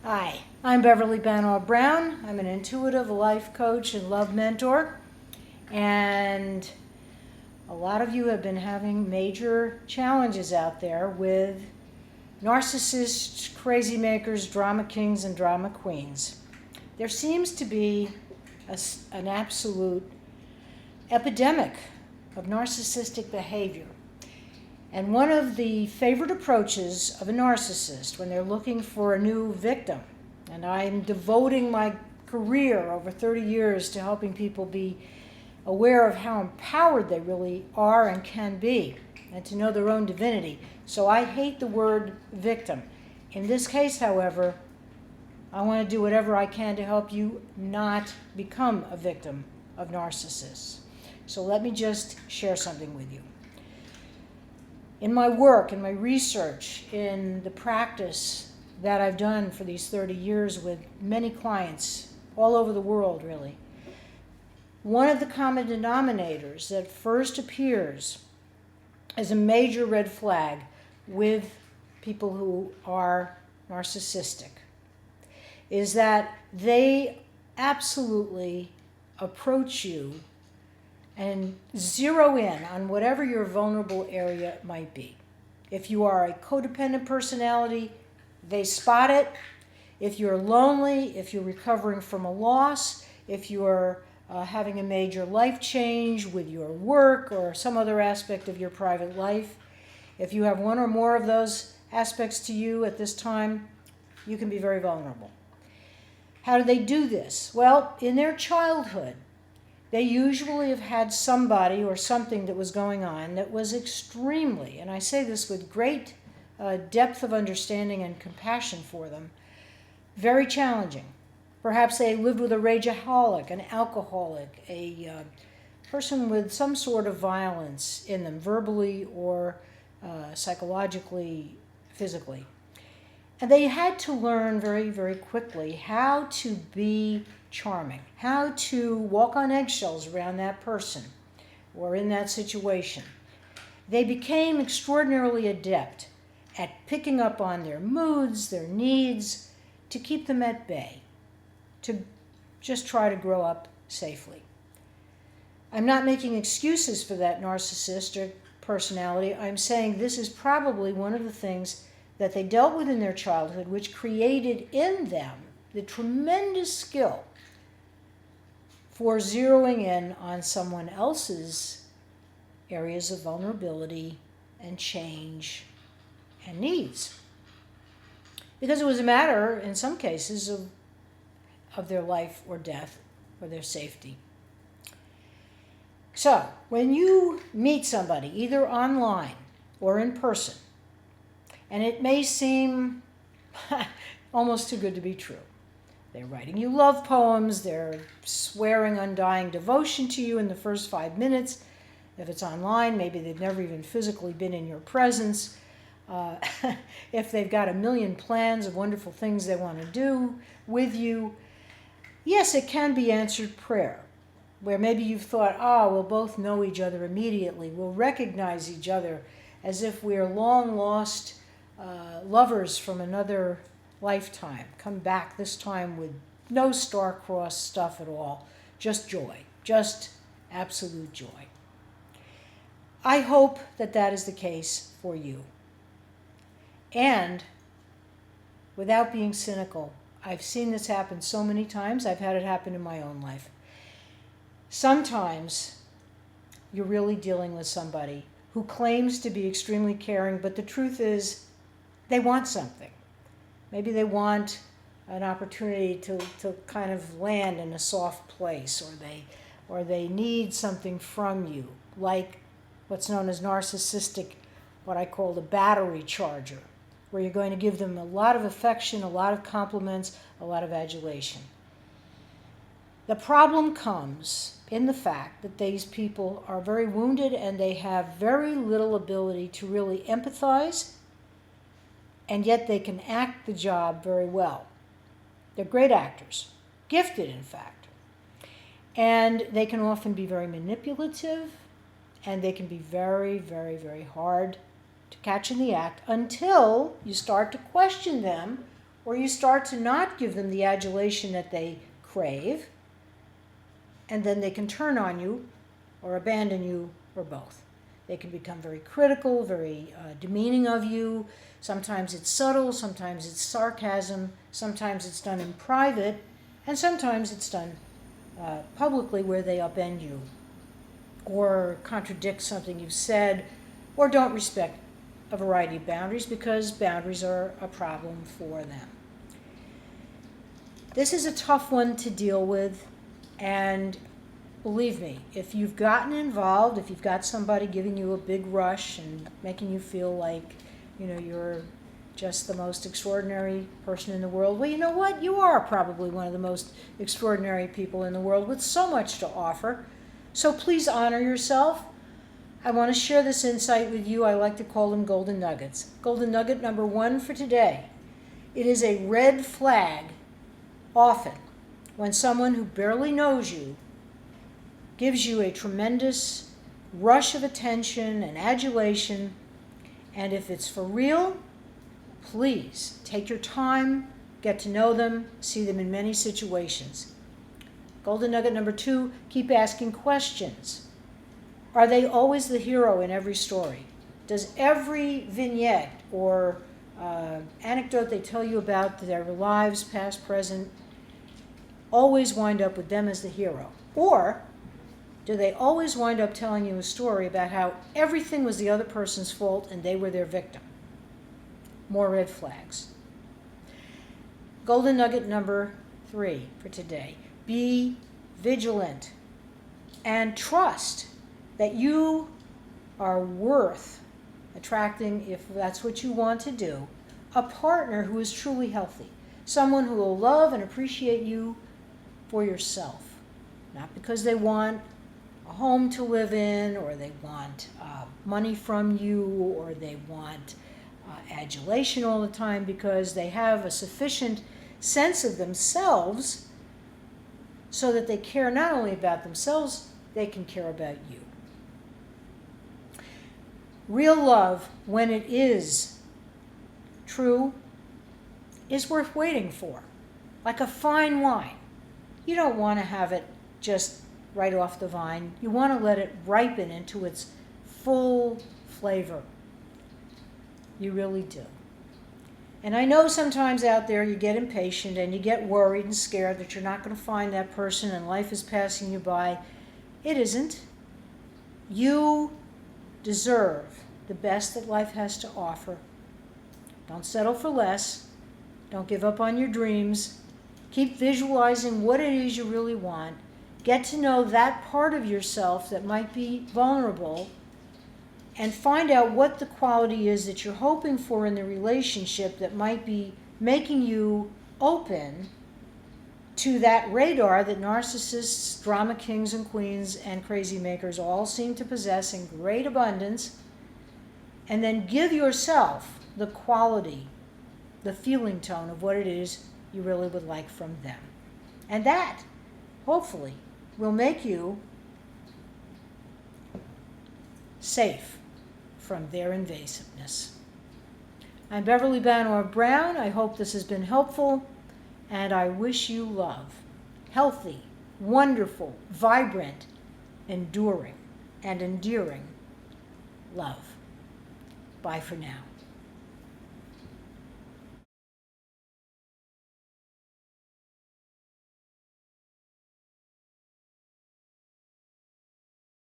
Hi, I'm Beverly Banov Brown. I'm an intuitive life coach and love mentor. And a lot of you have been having major challenges out there with narcissists, crazy makers, drama kings, and drama queens. There seems to be an absolute epidemic of narcissistic behavior. And one of the favorite approaches of a narcissist when they're looking for a new victim, and I'm devoting my career over 30 years to helping people be aware of how empowered they really are and can be, and to know their own divinity. So I hate the word victim. In this case, however, I want to do whatever I can to help you not become a victim of narcissists. So let me just share something with you. In my work, in my research, in the practice that I've done for these 30 years with many clients all over the world, really, one of the common denominators that first appears as a major red flag with people who are narcissistic is that they absolutely approach you and zero in on whatever your vulnerable area might be. If you are a codependent personality, they spot it. If you're lonely, if you're recovering from a loss, if you're having a major life change with your work or some other aspect of your private life, if you have one or more of those aspects to you at this time, you can be very vulnerable. How do they do this? Well, in their childhood, they usually have had somebody or something that was going on that was extremely, and I say this with great depth of understanding and compassion for them, very challenging. Perhaps they lived with a rageaholic, an alcoholic, a person with some sort of violence in them, verbally or psychologically, physically. And they had to learn very, very quickly how to be charming, how to walk on eggshells around that person or in that situation. They became extraordinarily adept at picking up on their moods, their needs, to keep them at bay, to just try to grow up safely. I'm not making excuses for that narcissist or personality. I'm saying this is probably one of the things that they dealt with in their childhood, which created in them the tremendous skill for zeroing in on someone else's areas of vulnerability and change and needs. Because it was a matter, in some cases, of their life or death or their safety. So, when you meet somebody, either online or in person, and it may seem almost too good to be true. They're writing you love poems, they're swearing undying devotion to you in the first 5 minutes. If it's online, maybe they've never even physically been in your presence. If they've got a million plans of wonderful things they want to do with you, yes, it can be answered prayer, where maybe you've thought, we'll both know each other immediately. We'll recognize each other as if we're long lost lovers from another lifetime. Come back this time with no star-crossed stuff at all. Just joy. Just absolute joy. I hope that that is the case for you. And without being cynical, I've seen this happen so many times. I've had it happen in my own life. Sometimes you're really dealing with somebody who claims to be extremely caring, but the truth is they want something. Maybe they want an opportunity to kind of land in a soft place, or they need something from you, like what's known as narcissistic, what I call the battery charger, where you're going to give them a lot of affection, a lot of compliments, a lot of adulation. The problem comes in the fact that these people are very wounded and they have very little ability to really empathize, and yet they can act the job very well. They're great actors, gifted in fact. And they can often be very manipulative, and they can be very, very, very hard to catch in the act until you start to question them or you start to not give them the adulation that they crave, and then they can turn on you or abandon you, or both. They can become very critical, very demeaning of you. Sometimes it's subtle, sometimes it's sarcasm, sometimes it's done in private, and sometimes it's done publicly where they upend you or contradict something you've said or don't respect a variety of boundaries because boundaries are a problem for them. This is a tough one to deal with, and believe me, if you've gotten involved, if you've got somebody giving you a big rush and making you feel like, you're just the most extraordinary person in the world, well, you know what? You are probably one of the most extraordinary people in the world with so much to offer. So please honor yourself. I want to share this insight with you. I like to call them golden nuggets. Golden nugget number 1 for today. It is a red flag often when someone who barely knows you gives you a tremendous rush of attention and adulation, and if it's for real, please take your time, get to know them, see them in many situations. Golden nugget number 2, keep asking questions. Are they always the hero in every story? Does every vignette or anecdote they tell you about their lives, past, present, always wind up with them as the hero? Or do they always wind up telling you a story about how everything was the other person's fault and they were their victim? More red flags. Golden nugget number 3 for today. Be vigilant and trust that you are worth attracting, if that's what you want to do, a partner who is truly healthy. Someone who will love and appreciate you for yourself. Not because they want a home to live in, or they want money from you, or they want adulation all the time, because they have a sufficient sense of themselves so that they care not only about themselves, they can care about you. Real love, when it is true, is worth waiting for, like a fine wine. You don't want to have it just right off the vine. You want to let it ripen into its full flavor. You really do. And I know sometimes out there you get impatient and you get worried and scared that you're not going to find that person and life is passing you by. It isn't. You deserve the best that life has to offer. Don't settle for less. Don't give up on your dreams. Keep visualizing what it is you really want. Get to know that part of yourself that might be vulnerable, and find out what the quality is that you're hoping for in the relationship that might be making you open to that radar that narcissists, drama kings and queens, and crazy makers all seem to possess in great abundance. And then give yourself the quality, the feeling tone of what it is you really would like from them. And that, hopefully, will make you safe from their invasiveness. I'm Beverly Banov Brown. I hope this has been helpful, and I wish you love. Healthy, wonderful, vibrant, enduring, and endearing love. Bye for now.